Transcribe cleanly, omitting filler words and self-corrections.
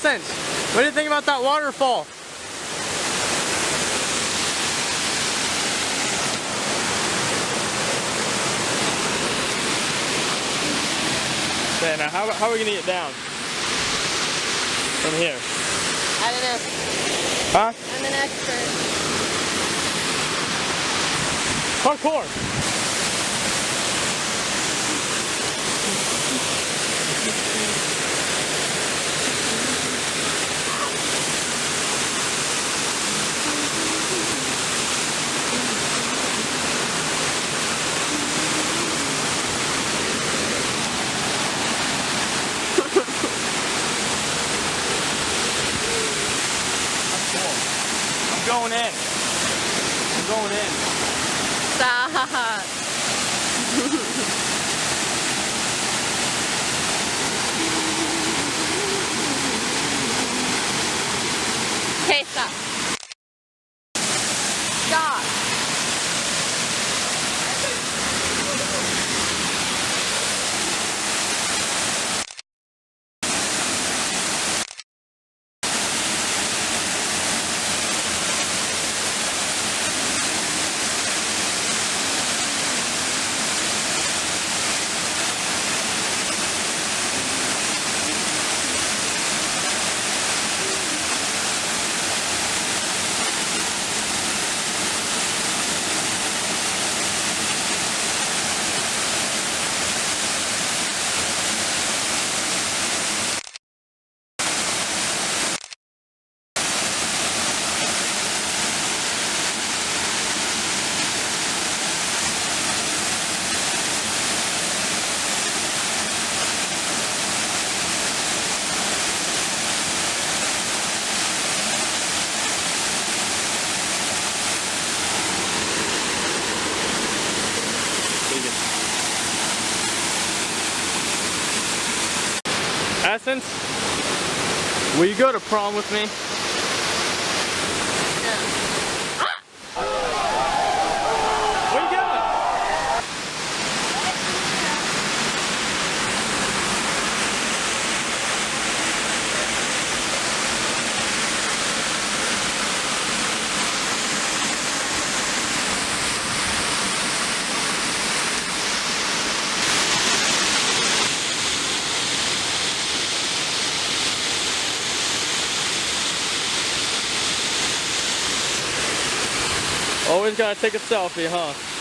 Essence, what do you think about that waterfall? Okay, now how are we gonna get down? From here? I don't know. Huh? I'm an expert. Parkour! I'm going in. I'm going in. Stop. Okay, stop. Stop. Essence, will you go to prom with me? Where you going? Always gotta take a selfie, huh?